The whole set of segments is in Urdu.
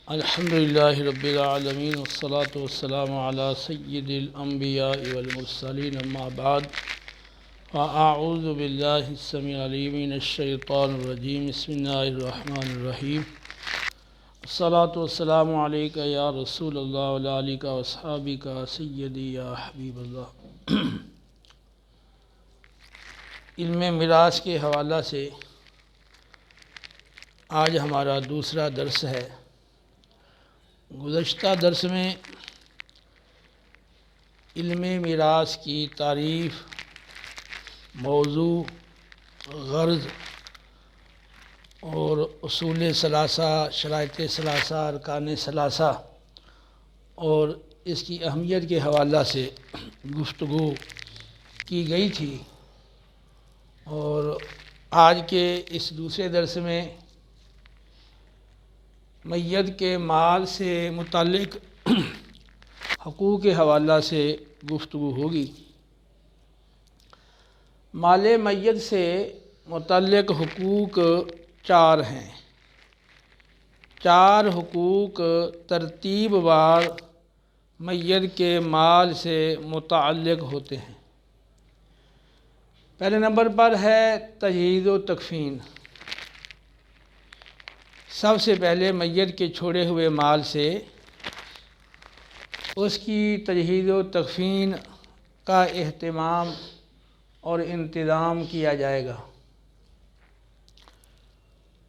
الحمد للہ رب العالمین والصلاة والسلام علی سید الانبیاء والمرسلین اما بعد فاعوذ باللہ السمیع العلیم من الشیطان الرجیم بسم اللہ الرحمن الرحیم الصلاة والسلام علیکہ یا رسول اللہ وعلی آلک واصحابک سیدی یا حبیب اللہ۔ علم میراث کے حوالہ سے آج ہمارا دوسرا درس ہے۔ گزشتہ درس میں علم میراث کی تعریف، موضوع، غرض اور اصول ثلاثہ، شرائط ثلاثہ، ارکان ثلاثہ اور اس کی اہمیت کے حوالہ سے گفتگو کی گئی تھی، اور آج کے اس دوسرے درس میں میت کے مال سے متعلق حقوق کے حوالہ سے گفتگو ہوگی۔ مال میت سے متعلق حقوق چار ہیں۔ چار حقوق ترتیب وار میت کے مال سے متعلق ہوتے ہیں۔ پہلے نمبر پر ہے تجہیز و تکفین۔ سب سے پہلے میت کے چھوڑے ہوئے مال سے اس کی تجہیز و تکفین کا اہتمام اور انتظام کیا جائے گا۔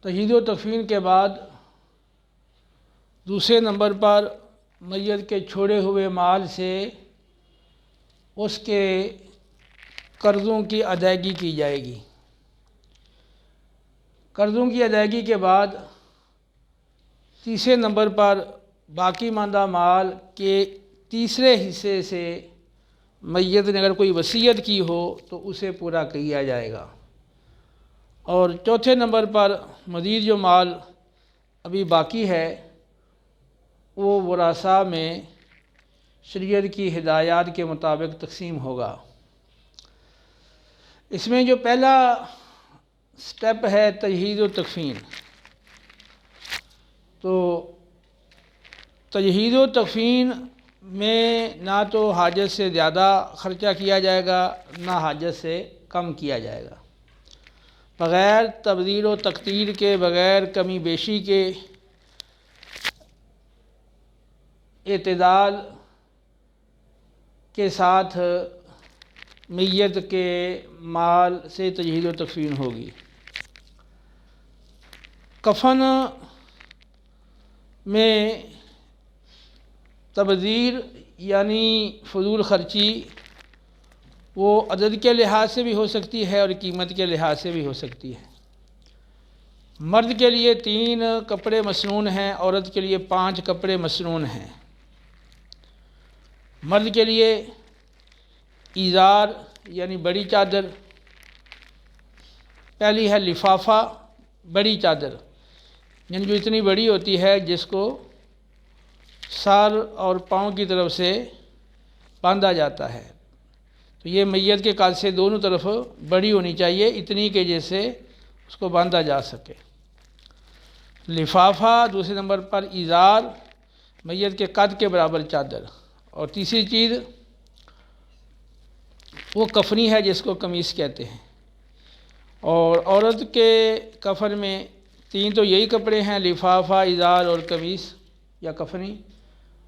تجہیز و تکفین کے بعد دوسرے نمبر پر میت کے چھوڑے ہوئے مال سے اس کے قرضوں کی ادائیگی کی جائے گی۔ قرضوں کی ادائیگی کے بعد تیسرے نمبر پر باقی ماندہ مال کے تیسرے حصے سے میت نے اگر کوئی وصیت کی ہو تو اسے پورا کیا جائے گا، اور چوتھے نمبر پر مزید جو مال ابھی باقی ہے وہ ورثاء میں شریعت کی ہدایات کے مطابق تقسیم ہوگا۔ اس میں جو پہلا سٹیپ ہے تجہیز و تکفین، تو تجہیز و تکفین میں نہ تو حاجت سے زیادہ خرچہ کیا جائے گا، نہ حاجت سے کم کیا جائے گا۔ بغیر تبذیر و تقتیر کے، بغیر کمی بیشی کے، اعتدال کے ساتھ میت کے مال سے تجہیز و تکفین ہوگی۔ کفن میں تبذیر یعنی فضول خرچی وہ عدد کے لحاظ سے بھی ہو سکتی ہے اور قیمت کے لحاظ سے بھی ہو سکتی ہے۔ مرد کے لیے 3 کپڑے مسنون ہیں، عورت کے لیے 5 کپڑے مسنون ہیں۔ مرد کے لیے ایزار یعنی بڑی چادر، پہلی ہے لفافہ، بڑی چادر یعنی جو اتنی بڑی ہوتی ہے جس کو سر اور پاؤں کی طرف سے باندھا جاتا ہے، تو یہ میت کے قد سے دونوں طرف بڑی ہونی چاہیے، اتنی کہ جیسے اس کو باندھا جا سکے۔ لفافہ، دوسرے نمبر پر ایزار، میت کے قد کے برابر چادر، اور تیسری چیز وہ کفنی ہے جس کو قمیص کہتے ہیں۔ اور عورت کے کفن میں 3 تو یہی کپڑے ہیں، لفافہ، ایزار اور قمیص یا کفنی،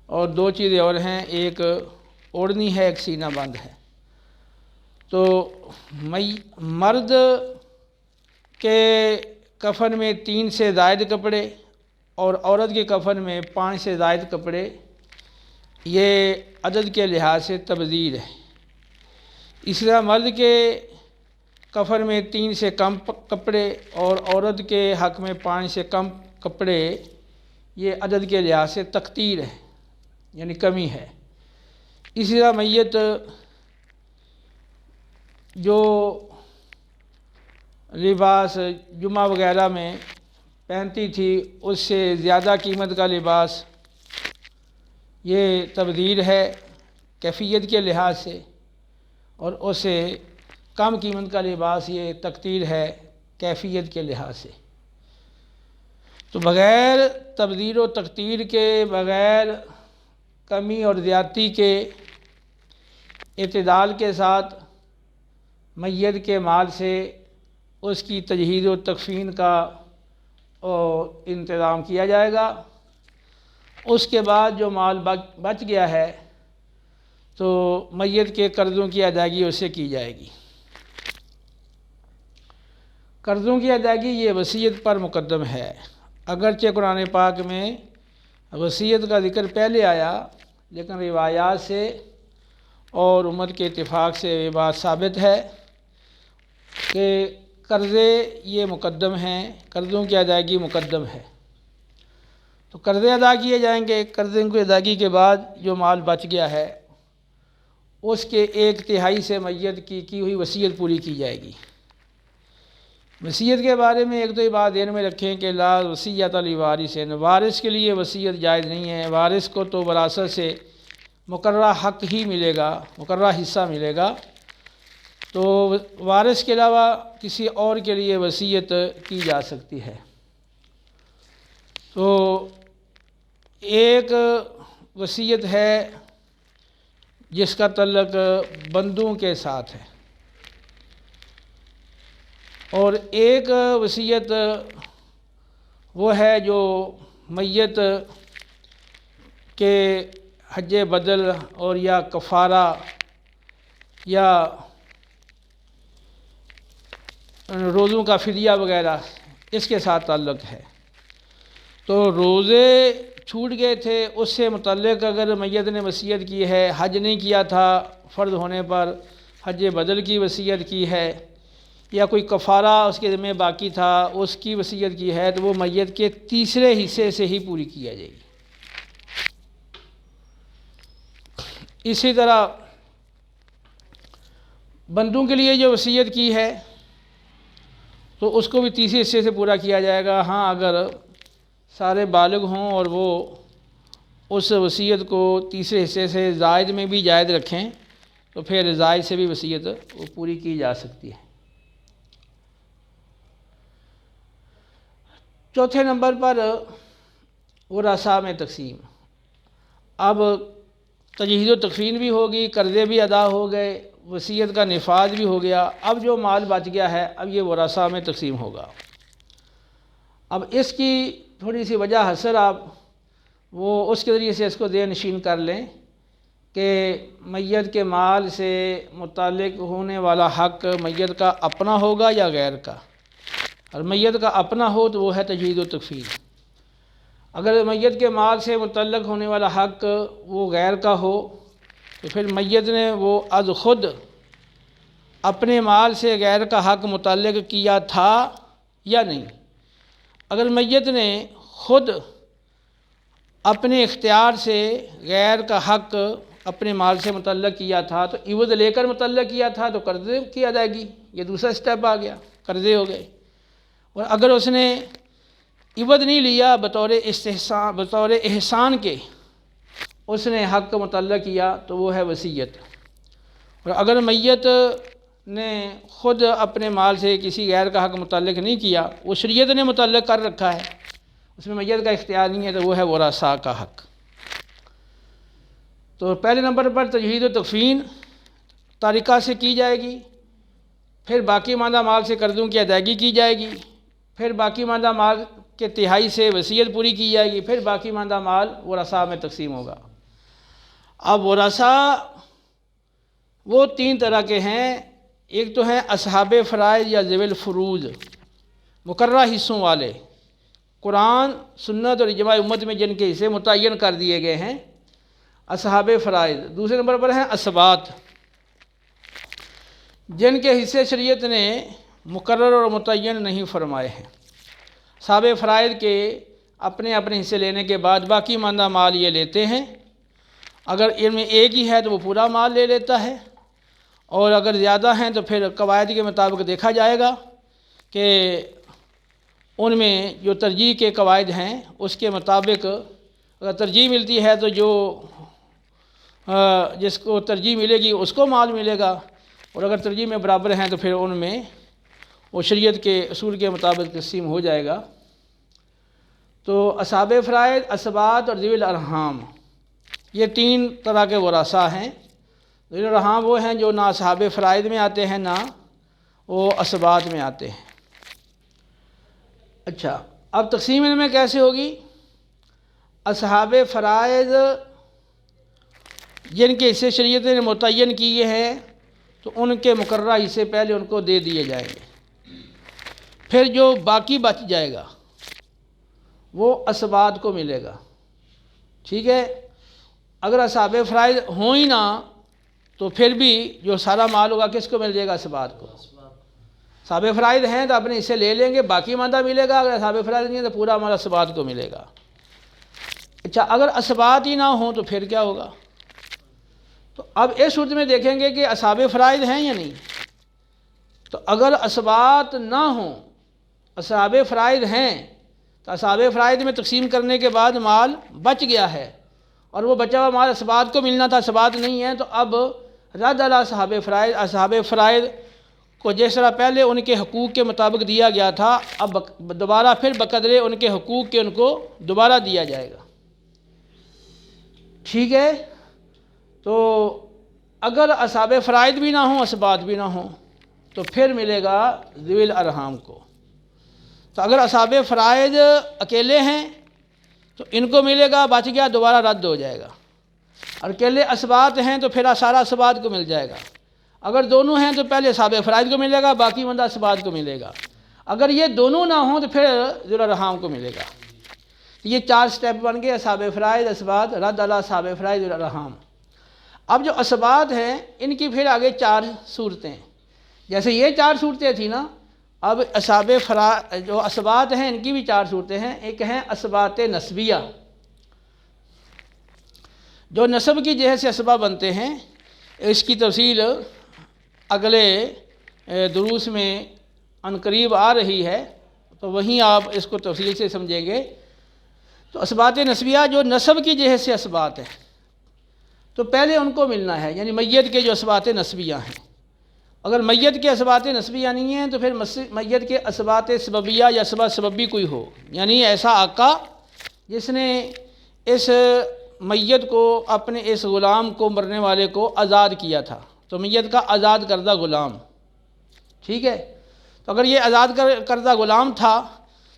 اور 2 چیزیں اور ہیں، ایک اوڑھنی ہے، ایک سینہ بند ہے۔ تو مرد کے کفن میں 3 سے زائد کپڑے اور عورت کے کفن میں 5 سے زائد کپڑے، یہ عدد کے لحاظ سے تبذیر ہے۔ اسی طرح مرد کے کفن میں 3 سے کم کپڑے اور عورت کے حق میں 5 سے کم کپڑے، یہ عدد کے لحاظ سے تقتیر ہے یعنی کمی ہے۔ اسی طرح میت جو لباس جمعہ وغیرہ میں پہنتی تھی اس سے زیادہ قیمت کا لباس، یہ تبذیر ہے کیفیت کے لحاظ سے، اور اس سے کم قیمت کا لباس یہ تقتیر ہے کیفیت کے لحاظ سے۔ تو بغیر تبدیل و تقدیر کے، بغیر کمی اور زیادتی کے، اعتدال کے ساتھ میت کے مال سے اس کی تجہیز و تکفین کا انتظام کیا جائے گا۔ اس کے بعد جو مال بچ گیا ہے تو میت کے قرضوں کی ادائیگی اس سے کی جائے گی۔ قرضوں کی ادائیگی یہ وصیت پر مقدم ہے، اگرچہ قرآن پاک میں وصیت کا ذکر پہلے آیا، لیکن روایات سے اور امت کے اتفاق سے یہ بات ثابت ہے کہ قرضے یہ مقدم ہیں، قرضوں کی ادائیگی مقدم ہے۔ تو قرضے ادا کیے جائیں گے، قرضوں کی ادائیگی کے بعد جو مال بچ گیا ہے اس کے 1/3 سے میت کی ہوئی وصیت پوری کی جائے گی۔ وصیت کے بارے میں ایک تو یہ بات ذہن میں رکھیں کہ لا وصیۃ لوارث، وارث کے لیے وصیت جائز نہیں ہے۔ وارث کو تو وراثت سے مقررہ حق ہی ملے گا، مقررہ حصہ ملے گا، تو وارث کے علاوہ کسی اور کے لیے وصیت کی جا سکتی ہے۔ تو ایک وصیت ہے جس کا تعلق بندوں کے ساتھ ہے، اور ایک وصیت وہ ہے جو میت کے حج بدل اور یا کفارہ یا روزوں کا فدیہ وغیرہ اس کے ساتھ تعلق ہے۔ تو روزے چھوٹ گئے تھے، اس سے متعلق اگر میت نے وصیت کی ہے، حج نہیں کیا تھا فرض ہونے پر، حج بدل کی وصیت کی ہے، یا کوئی کفارہ اس کے ذمہ باقی تھا اس کی وصیت کی ہے، تو وہ میت کے تیسرے حصے سے ہی پوری کی جائے گی۔ اسی طرح بندوں کے لیے جو وصیت کی ہے تو اس کو بھی تیسرے حصے سے پورا کیا جائے گا۔ ہاں اگر سارے بالغ ہوں اور وہ اس وصیت کو تیسرے حصے سے زائد میں بھی جائز رکھیں تو پھر زائد سے بھی وصیت وہ پوری کی جا سکتی ہے۔ چوتھے نمبر پر ورثاء میں تقسیم۔ اب تجہیز و تکفین بھی ہوگی، قرضے بھی ادا ہو گئے، وصیت کا نفاذ بھی ہو گیا، اب جو مال بچ گیا ہے اب یہ ورثاء میں تقسیم ہوگا۔ اب اس کی تھوڑی سی وجہ حسر آپ وہ اس کے ذریعے سے اس کو ذہن نشین کر لیں کہ میت کے مال سے متعلق ہونے والا حق میت کا اپنا ہوگا یا غیر کا۔ اور میت کا اپنا ہو تو وہ ہے تجہیز و تکفین۔ اگر میت کے مال سے متعلق ہونے والا حق وہ غیر کا ہو تو پھر میت نے وہ از خود اپنے مال سے غیر کا حق متعلق کیا تھا یا نہیں۔ اگر میت نے خود اپنے اختیار سے غیر کا حق اپنے مال سے متعلق کیا تھا تو عوض لے کر متعلق کیا تھا تو قرضے کی ادائیگی، یہ دوسرا سٹیپ آ گیا، قرضے ہو گئے۔ اور اگر اس نے عوض نہیں لیا، بطور احسان کے اس نے حق متعلق کیا تو وہ ہے وصیت۔ اور اگر میت نے خود اپنے مال سے کسی غیر کا حق متعلق نہیں کیا، وہ شریعت نے متعلق کر رکھا ہے، اس میں میت کا اختیار نہیں ہے، تو وہ ہے ورثاء کا حق۔ تو پہلے نمبر پر تجہیز و تکفین طریقہ سے کی جائے گی، پھر باقی ماندہ مال سے قرضوں کی ادائیگی کی جائے گی، پھر باقی ماندہ مال کے تہائی سے وصیت پوری کی جائے گی، پھر باقی ماندہ مال ورثاء میں تقسیم ہوگا۔ اب ورثاء وہ 3 طرح کے ہیں، ایک تو ہیں اصحاب فرائض یا ذوی الفروض، مقررہ حصوں والے، قرآن سنت اور اجماع امت میں جن کے حصے متعین کر دیے گئے ہیں، اصحاب فرائض۔ دوسرے نمبر پر ہیں اسبات، جن کے حصے شریعت نے مقرر اور متعین نہیں فرمائے ہیں۔ اصحاب فرائض کے اپنے اپنے حصے لینے کے بعد باقی ماندہ مال یہ لیتے ہیں، اگر ان میں ایک ہی ہے تو وہ پورا مال لے لیتا ہے، اور اگر زیادہ ہیں تو پھر قواعد کے مطابق دیکھا جائے گا کہ ان میں جو ترجیح کے قواعد ہیں اس کے مطابق اگر ترجیح ملتی ہے تو جو جس کو ترجیح ملے گی اس کو مال ملے گا، اور اگر ترجیح میں برابر ہیں تو پھر ان میں وہ شریعت کے اصول کے مطابق تقسیم ہو جائے گا۔ تو اصحاب فرائض، اسبات اور ذوی الارحام، یہ تین طرح کے ورثاء ہیں۔ ذوی الارحام وہ ہیں جو نہ اصحاب فرائض میں آتے ہیں نہ وہ اسبات میں آتے ہیں۔ اچھا، اب تقسیم ان میں کیسے ہوگی؟ اصحاب فرائض جن کے حصے شریعت نے متعین کیے ہیں تو ان کے مقررہ حصے پہلے ان کو دے دیے جائیں گے، پھر جو باقی بچ جائے گا وہ اسبات کو ملے گا۔ ٹھیک ہے، اگر اصحاب فرائض ہوں ہی نہ تو پھر بھی جو سارا مال ہوگا کس کو مل جائے گا؟ اسبات کو۔ اصحاب فرائض ہیں تو اپنے حصے لے لیں گے، باقی ماندہ ملے گا۔ اگر اصحاب فرائض نہیں ہیں تو پورا ہمارا اسبات کو ملے گا۔ اچھا، اگر اسبات ہی نہ ہوں تو پھر کیا ہوگا؟ تو اب اس صورت میں دیکھیں گے کہ اصحاب فرائض ہیں یا نہیں۔ تو اگر اسبات نہ ہوں، اصحاب فرائض ہیں، تو اصحاب فرائض میں تقسیم کرنے کے بعد مال بچ گیا ہے اور وہ بچا ہوا مال اسبات کو ملنا تھا، اسبات نہیں ہے، تو اب رد علی اصحاب فرائض، اصحاب فرائض کو جس طرح پہلے ان کے حقوق کے مطابق دیا گیا تھا اب دوبارہ پھر بقدر ان کے حقوق کے ان کو دوبارہ دیا جائے گا۔ ٹھیک ہے، تو اگر اصحاب فرائض بھی نہ ہوں، اسبات بھی نہ ہوں، تو پھر ملے گا ذوی الارحام کو۔ تو اگر اصحاب فرائض اکیلے ہیں تو ان کو ملے گا، بچ گیا دوبارہ رد ہو جائے گا، اور اکیلے اسبات ہیں تو پھر سارا اسبات کو مل جائے گا۔ اگر دونوں ہیں تو پہلے اصحاب فرائض کو ملے گا، باقی ماندہ اسبات کو ملے گا۔ اگر یہ دونوں نہ ہوں تو پھر ذوی الارحام کو ملے گا۔ یہ چار سٹیپ بن گئے: اصحاب فرائض، اسبات، رد علی اصحاب فرائض، ذوی الارحام۔ اب جو اسبات ہیں ان کی پھر آگے چار صورتیں، جیسے یہ چار صورتیں تھیں نا، اب اصحاب فرائض جو اسبات ہیں ان کی بھی چار صورتیں ہیں۔ ایک ہیں اسبات نسبیہ، جو نسب کی جہت سے اسباب بنتے ہیں۔ اس کی تفصیل اگلے دروس میں عنقریب آ رہی ہے، تو وہیں آپ اس کو تفصیل سے سمجھیں گے۔ تو اسبات نسبیہ جو نسب کی جہت سے اسبات ہیں، تو پہلے ان کو ملنا ہے، یعنی میت کے جو اسبات نسبیہ ہیں۔ اگر میت کے اسبات نسبیہ نہیں ہیں تو پھر میت کے اسبات سببیہ یا اسبات سببی کوئی ہو، یعنی ایسا آقا جس نے اس میت کو، اپنے اس غلام کو، مرنے والے کو آزاد کیا تھا، تو میت کا آزاد کردہ غلام۔ ٹھیک ہے، تو اگر یہ آزاد کردہ غلام تھا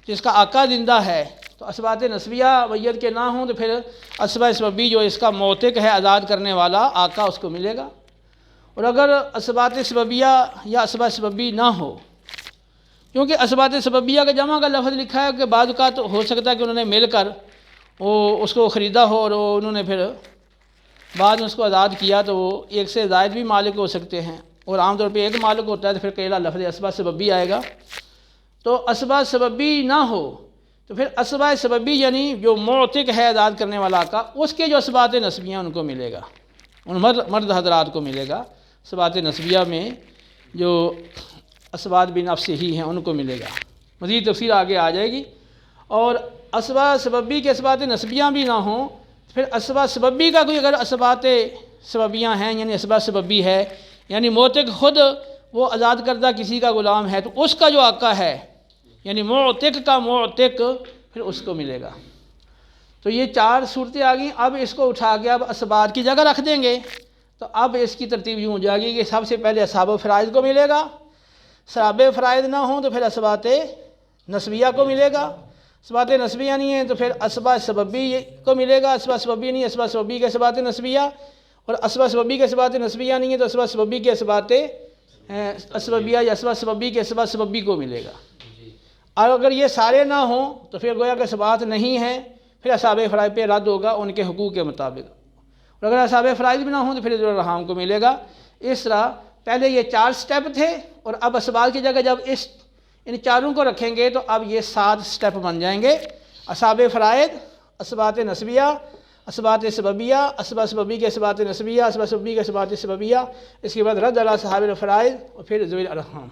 جس کا آقا زندہ ہے تو اسبات نسبیہ میت کے نہ ہوں تو پھر اسبات سببی جو اس کا موتق ہے، آزاد کرنے والا آقا، اس کو ملے گا۔ اور اگر اسبات سببیہ یا اسبات سببی نہ ہو، کیونکہ اسبات سببیہ کا جمع کا لفظ لکھا ہے کہ بعض اوقات ہو سکتا ہے کہ انہوں نے مل کر وہ اس کو خریدا ہو اور انہوں نے پھر بعد میں اس کو آزاد کیا، تو وہ ایک سے زائد بھی مالک ہو سکتے ہیں، اور عام طور پہ ایک مالک ہوتا ہے تو پھر کیلا لفظ اسبات سببی آئے گا۔ تو اسبات سببی نہ ہو تو پھر اسبات سببی یعنی جو معتق ہے، آزاد کرنے والا آقا، اس کے جو اسبات نسبیہ ان کو ملے گا، ان مرد حضرات کو ملے گا۔ اسبات نسبیہ میں جو اسبات بنفس ہی ہیں ان کو ملے گا، مزید تفصیل آگے آ جائے گی۔ اور اسبات سببی کے اسبات نسبیہ بھی نہ ہوں، پھر اسبات سببی کا کوئی اگر اسبات سببیہ ہیں، یعنی اسبات سببی ہے، یعنی معتق خود وہ آزاد کردہ کسی کا غلام ہے تو اس کا جو آقا ہے، یعنی معتق کا معتق، پھر اس کو ملے گا۔ تو یہ چار صورتیں آ گئیں۔ اب اس کو اٹھا کے اب اسبات کی جگہ رکھ دیں گے، تو اب اس کی ترتیب یوں ہو جائے گی کہ سب سے پہلے اصحاب فرائض کو ملے گا، اصحاب فرائض نہ ہوں تو پھر اسبات نسبیہ کو ملے گا، اسبات نسبیہ نہیں ہیں تو پھر اسبات سببی کو ملے گا، اسبات سببی نہیں، اسبات سببی کے اسبات نسبیہ، اور اسبات سببی کے اسبات نسبیہ نہیں ہے تو اسبات سببی کے اسبات اسببیہ یا اسبات سببی کے اسبات سببی کو ملے گا۔ اور اگر یہ سارے نہ ہوں تو پھر گویا کہ اسبات نہیں ہیں، پھر اصحاب فرائض پہ رد ہوگا ان کے حقوق کے مطابق، اور اگر اصحاب فرائض بھی نہ ہوں تو پھر ذوی الارحام کو ملے گا۔ اس طرح پہلے یہ چار سٹیپ تھے، اور اب اسبات کی جگہ جب ان چاروں کو رکھیں گے تو اب یہ 7 سٹیپ بن جائیں گے: اصحاب فرائض، اسبات نسبیہ، اسبات سببیہ، اسبات سببی کے اسبات نسبیہ، اسبات سببی کے اسبات سببیہ، اس کے بعد رد علی اصحاب الفرائض، اور پھر ذوی الارحام۔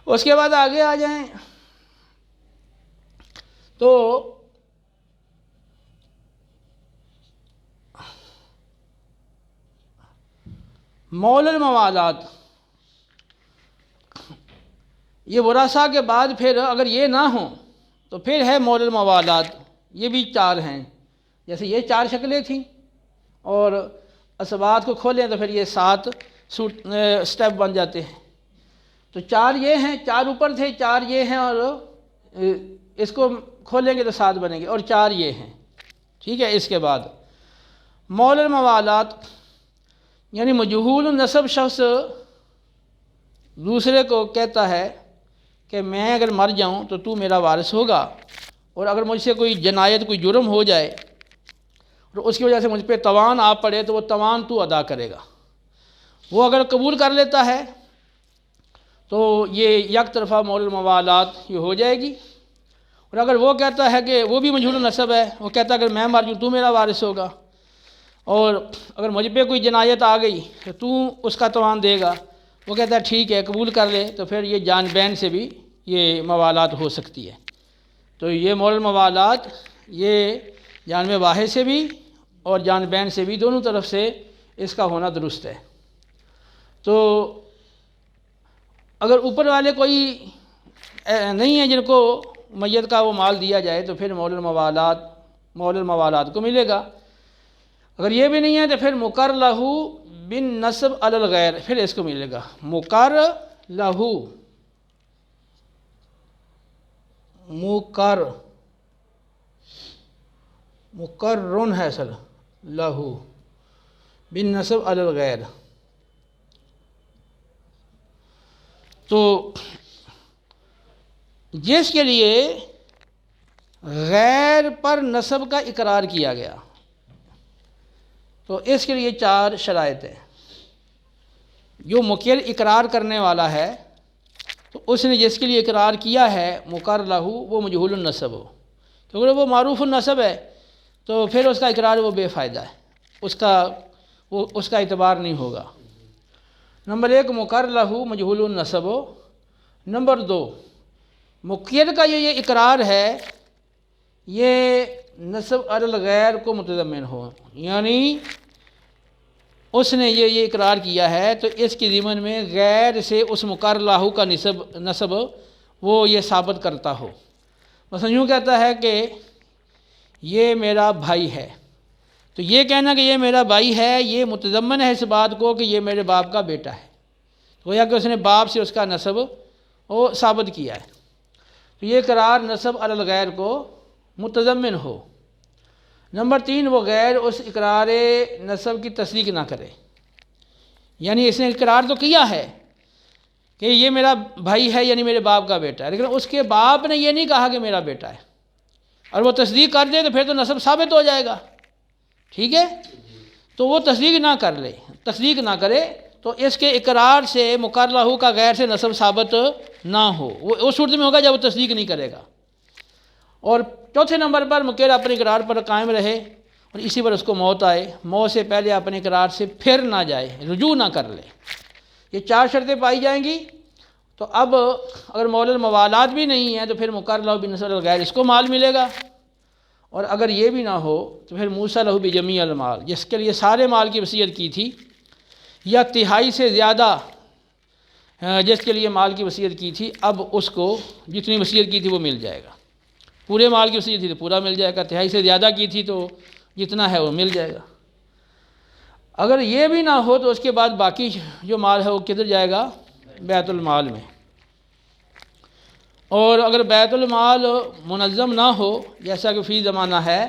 اس کے بعد آگے آ جائیں تو مول الموالات، یہ ورثہ کے بعد پھر اگر یہ نہ ہوں تو پھر ہے مول الموالات، یہ بھی 4 ہیں، جیسے یہ 4 شکلیں تھیں اور اسبات کو کھولیں تو پھر یہ 7 سٹیپ بن جاتے ہیں۔ تو 4 یہ ہیں، 4 اوپر تھے، 4 یہ ہیں، اور اس کو کھولیں گے تو 7 بنیں گے، اور 4 یہ ہیں، ٹھیک ہے۔ اس کے بعد مول الموالات یعنی مجہول النسب شخص دوسرے کو کہتا ہے کہ میں اگر مر جاؤں تو تو میرا وارث ہوگا، اور اگر مجھ سے کوئی جنایت، کوئی جرم ہو جائے اور اس کی وجہ سے مجھ پہ تاوان آ پڑے تو وہ تاوان تو ادا کرے گا۔ وہ اگر قبول کر لیتا ہے تو یہ یک طرفہ مول الموالات یہ ہو جائے گی، اور اگر وہ کہتا ہے کہ وہ بھی مجہول النسب ہے، وہ کہتا ہے اگر میں مر جاؤں تو میرا وارث ہوگا، اور اگر مجھ پہ کوئی جنایت آ گئی تو تو اس کا تاوان دے گا، وہ کہتا ہے ٹھیک ہے قبول کر لے، تو پھر یہ جان بین سے بھی یہ موالات ہو سکتی ہے۔ تو یہ مول الموالات یہ جانب واحد سے بھی اور جان بین سے بھی دونوں طرف سے اس کا ہونا درست ہے۔ تو اگر اوپر والے کوئی نہیں ہیں جن کو میت کا وہ مال دیا جائے تو پھر مول الموالات کو ملے گا۔ اگر یہ بھی نہیں ہے تو پھر مقر لہو بن نصب علی الغیر، پھر اس کو ملے گا مقر لہو، مقرن ہے اصل، لہو بن نصب علی الغیر۔ تو جس کے لیے غیر پر نسب کا اقرار کیا گیا تو اس کے لیے 4 شرائط ہیں۔ جو مقر اقرار کرنے والا ہے تو اس نے جس کے لیے اقرار کیا ہے مقر لہو وہ مجہول النسب ہو، کیونکہ وہ معروف النسب ہے تو پھر اس کا اقرار وہ بے فائدہ ہے، اس کا اعتبار نہیں ہوگا۔ نمبر 1 مقر لہو مجہول النسب ہو۔ نمبر 2 مقر کا یہ اقرار ہے یہ نسب علی الغیر کو متضمن ہو، یعنی اس نے یہ اقرار کیا ہے تو اس کی ضمن میں غیر سے اس مقر لہو کا نسب وہ یہ ثابت کرتا ہو۔ مثلا یوں کہتا ہے کہ یہ میرا بھائی ہے، تو یہ کہنا کہ یہ میرا بھائی ہے یہ متضمن ہے اس بات کو کہ یہ میرے باپ کا بیٹا ہے، گویا کہ اس نے باپ سے اس کا نسب وہ ثابت کیا ہے، تو یہ قرار نسب علی الغیر کو متضمن ہو۔ نمبر 3 وہ غیر اس اقرار نسب کی تصدیق نہ کرے، یعنی اس نے اقرار تو کیا ہے کہ یہ میرا بھائی ہے یعنی میرے باپ کا بیٹا ہے، لیکن اس کے باپ نے یہ نہیں کہا کہ میرا بیٹا ہے، اور وہ تصدیق کر دے تو پھر تو نسب ثابت ہو جائے گا، ٹھیک ہے۔ تو وہ تصدیق نہ کر لے، تصدیق نہ کرے تو اس کے اقرار سے مقر لہو کا غیر سے نسب ثابت نہ ہو، وہ اس صورت میں ہوگا جب وہ تصدیق نہیں کرے گا۔ اور چوتھے نمبر پر مقر اپنے اقرار پر قائم رہے اور اسی پر اس کو موت آئے، موت سے پہلے اپنے اقرار سے پھر نہ جائے، رجوع نہ کر لے۔ یہ 4 شرطیں پائی جائیں گی۔ تو اب اگر مول الموالات بھی نہیں ہے تو پھر مقر لہو بن نسب علی الغیر اس کو مال ملے گا، اور اگر یہ بھی نہ ہو تو پھر موصی لہو بجمیع المال، جس کے لیے سارے مال کی وصیت کی تھی یا تہائی سے زیادہ جس کے لیے مال کی وصیت کی تھی، اب اس کو جتنی وصیت کی تھی وہ مل جائے گا۔ پورے مال کی وصیت تھی تو پورا مل جائے گا، تہائی سے زیادہ کی تھی تو جتنا ہے وہ مل جائے گا۔ اگر یہ بھی نہ ہو تو اس کے بعد باقی جو مال ہے وہ کدھر جائے گا؟ بیت المال میں۔ اور اگر بیت المال منظم نہ ہو جیسا کہ فی زمانہ ہے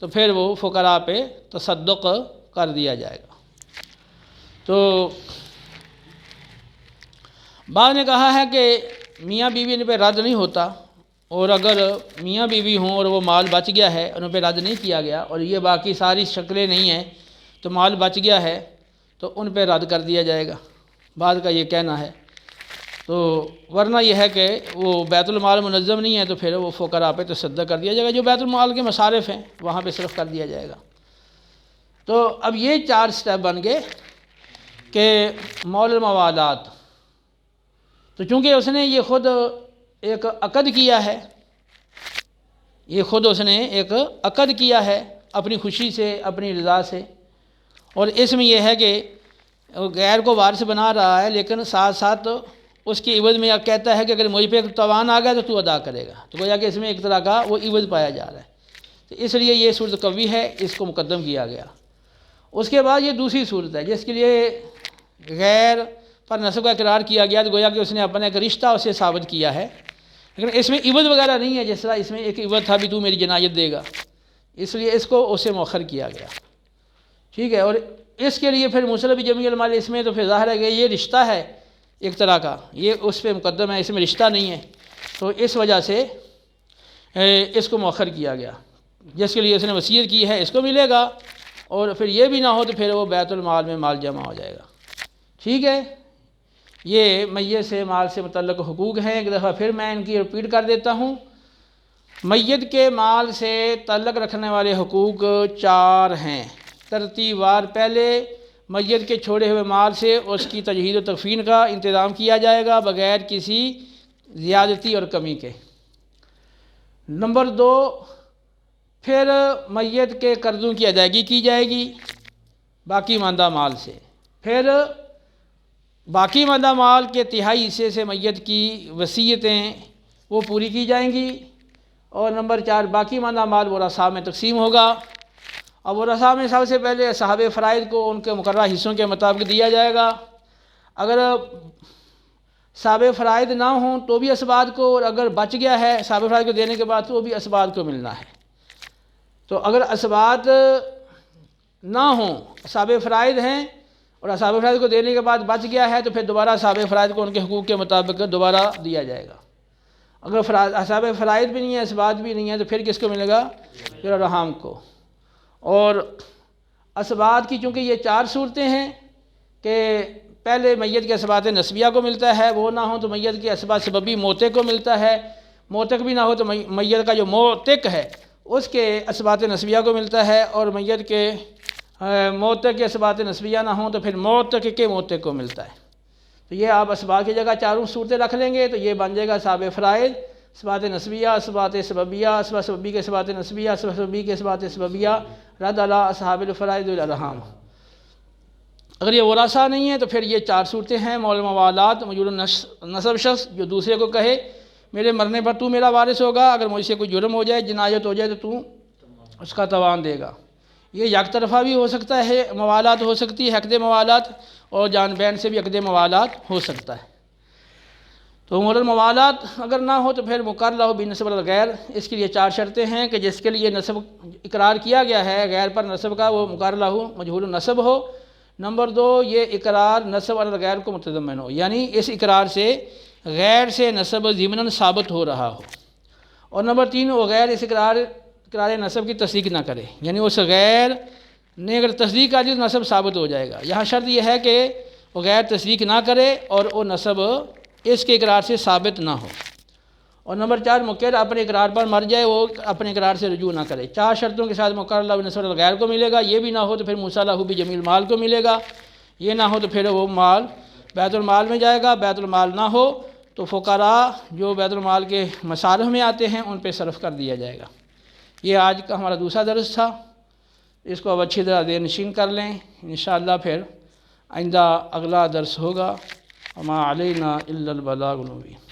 تو پھر وہ فقراء پہ تصدق کر دیا جائے گا۔ تو بعض نے کہا ہے کہ میاں بیوی ان پہ رد نہیں ہوتا، اور اگر میاں بیوی ہوں اور وہ مال بچ گیا ہے ان پہ رد نہیں کیا گیا اور یہ باقی ساری شکلیں نہیں ہیں تو مال بچ گیا ہے تو ان پہ رد کر دیا جائے گا، بعض کا یہ کہنا ہے۔ تو ورنہ یہ ہے کہ وہ بیت المال منظم نہیں ہے تو پھر وہ فقراء پہ تصدق کر دیا جائے گا، جو بیت المال کے مصارف ہیں وہاں پہ صرف کر دیا جائے گا۔ تو اب یہ 4 سٹیپ بن گئے کہ مول الموالات۔ تو چونکہ اس نے یہ خود ایک عقد کیا ہے، اپنی خوشی سے، اپنی رضا سے، اور اس میں یہ ہے کہ غیر کو وارث بنا رہا ہے لیکن ساتھ ساتھ اس کی عوض میں کہتا ہے کہ اگر مجھ پہ توان آ گیا تو تو ادا کرے گا، تو گویا کہ اس میں ایک طرح کا وہ عوض پایا جا رہا ہے، تو اس لیے یہ صورت قوی ہے، اس کو مقدم کیا گیا۔ اس کے بعد یہ دوسری صورت ہے جس کے لیے غیر پر نسب کا اقرار کیا گیا، تو گویا کہ اس نے اپنا ایک رشتہ اسے ثابت کیا ہے، لیکن اس میں عوض وغیرہ نہیں ہے، جس طرح اس میں ایک عوض تھا بھی تو میری جنایت دے گا، اس لیے اس کو اسے مؤخر کیا گیا، ٹھیک ہے۔ اور اس کے لیے پھر مسلب جمیع المال، اس میں تو پھر ظاہر ہے کہ یہ رشتہ ہے ایک طرح کا، یہ اس پہ مقدم ہے، اس میں رشتہ نہیں ہے، تو اس وجہ سے اس کو مؤخر کیا گیا۔ جس کے لیے اس نے وصیت کی ہے اس کو ملے گا، اور پھر یہ بھی نہ ہو تو پھر وہ بیت المال میں مال جمع ہو جائے گا، ٹھیک ہے۔ یہ میت سے مال سے متعلق حقوق ہیں، ایک دفعہ پھر میں ان کی رپیٹ کر دیتا ہوں۔ میت کے مال سے تعلق رکھنے والے حقوق 4 ہیں ترتیب وار۔ پہلے میت کے چھوڑے ہوئے مال سے اس کی تجہیز و تکفین کا انتظام کیا جائے گا بغیر کسی زیادتی اور کمی کے۔ نمبر 2، پھر میت کے قرضوں کی ادائیگی کی جائے گی باقی ماندہ مال سے، پھر باقی ماندہ مال کے تہائی حصے سے میت کی وصیتیں وہ پوری کی جائیں گی، اور نمبر 4، باقی ماندہ مال ورثاء میں تقسیم ہوگا۔ اب ورثاء میں سب سے پہلے اصحاب فرائض کو ان کے مقررہ حصوں کے مطابق دیا جائے گا، اگر اصحاب فرائض نہ ہوں تو بھی اسباد کو، اور اگر بچ گیا ہے اصحاب فرائض کو دینے کے بعد تو وہ بھی اسباد کو ملنا ہے۔ تو اگر اسباد نہ ہوں، اصحاب فرائض ہیں اور اصحاب فرائض کو دینے کے بعد بچ گیا ہے، تو پھر دوبارہ اصحاب فرائض کو ان کے حقوق کے مطابق دوبارہ دیا جائے گا۔ اگر اصحاب فرائض بھی نہیں ہے، اسباد بھی نہیں ہے، تو پھر کس کو ملے گا؟ پھر ارحام کو۔ اور اسباد کی چونکہ یہ 4 صورتیں ہیں کہ پہلے میت کے اسباد نسبیہ کو ملتا ہے، وہ نہ ہو تو میت کے اسباد سببی موتق کو ملتا ہے، موتق بھی نہ ہو تو میت کا جو موتق ہے اس کے اسباد نسبیہ کو ملتا ہے، اور میت کے موتق کے اسباد نسبیہ نہ ہوں تو پھر موتق کے موتق کو ملتا ہے۔ تو یہ آپ اسباد کی جگہ 4 صورتیں رکھ لیں گے تو یہ بن جائے گا اصحاب فرائض، اسباد نسبیہ، اسباد سببیہ، اسباد سببی کے اسباد نسبیہ، اسباد سببی کے اسباد سببیہ، رد علی اصحاب الفرائض والارحام۔ اگر یہ ورثہ نہیں ہے تو پھر یہ 4 صورتیں ہیں، مول موالات، موجود نسب شخص جو دوسرے کو کہے میرے مرنے پر تو میرا وارث ہوگا، اگر مجھ سے کوئی جرم ہو جائے، جنایت ہو جائے تو اس کا توان دے گا۔ یہ یک طرفہ بھی ہو سکتا ہے، موالات ہو سکتی ہے، عقد موالات، اور جان بین سے بھی عقد موالات ہو سکتا ہے۔ تو مورد موالات اگر نہ ہو تو پھر مقر لہ بنسب الغیر، اس کے لیے 4 شرطیں ہیں کہ جس کے لیے نسب اقرار کیا گیا ہے غیر پر نسب کا، وہ مقر لہ مجہول النسب ہو۔ نمبر 2، یہ اقرار نسب علی الغیر کو متضمن ہو، یعنی اس اقرار سے غیر سے نسب ضمناً ثابت ہو رہا ہو۔ اور نمبر 3، وہ غیر اس اقرار نسب کی تصدیق نہ کرے، یعنی اس غیر نے اگر تصدیق کر دی تو نسب ثابت ہو جائے گا۔ یہاں شرط یہ ہے کہ وہ غیر تصدیق نہ کرے اور وہ نسب اس کے اقرار سے ثابت نہ ہو۔ اور نمبر 4، مقر اپنے اقرار پر مر جائے، وہ اپنے اقرار سے رجوع نہ کرے۔ 4 شرطوں کے ساتھ مقر لہ بنسبت الغیر کو ملے گا، یہ بھی نہ ہو تو پھر موسیٰ لہ بجمیع المال کو ملے گا، یہ نہ ہو تو پھر وہ مال بیت المال میں جائے گا، بیت المال نہ ہو تو فقراء جو بیت المال کے مصارف میں آتے ہیں ان پہ صرف کر دیا جائے گا۔ یہ آج کا ہمارا دوسرا درس تھا، اس کو اب اچھی طرح ذہن نشین کر لیں، انشاءاللہ پھر آئندہ اگلا درس ہوگا۔ وما علینا الا البلاغ المبین۔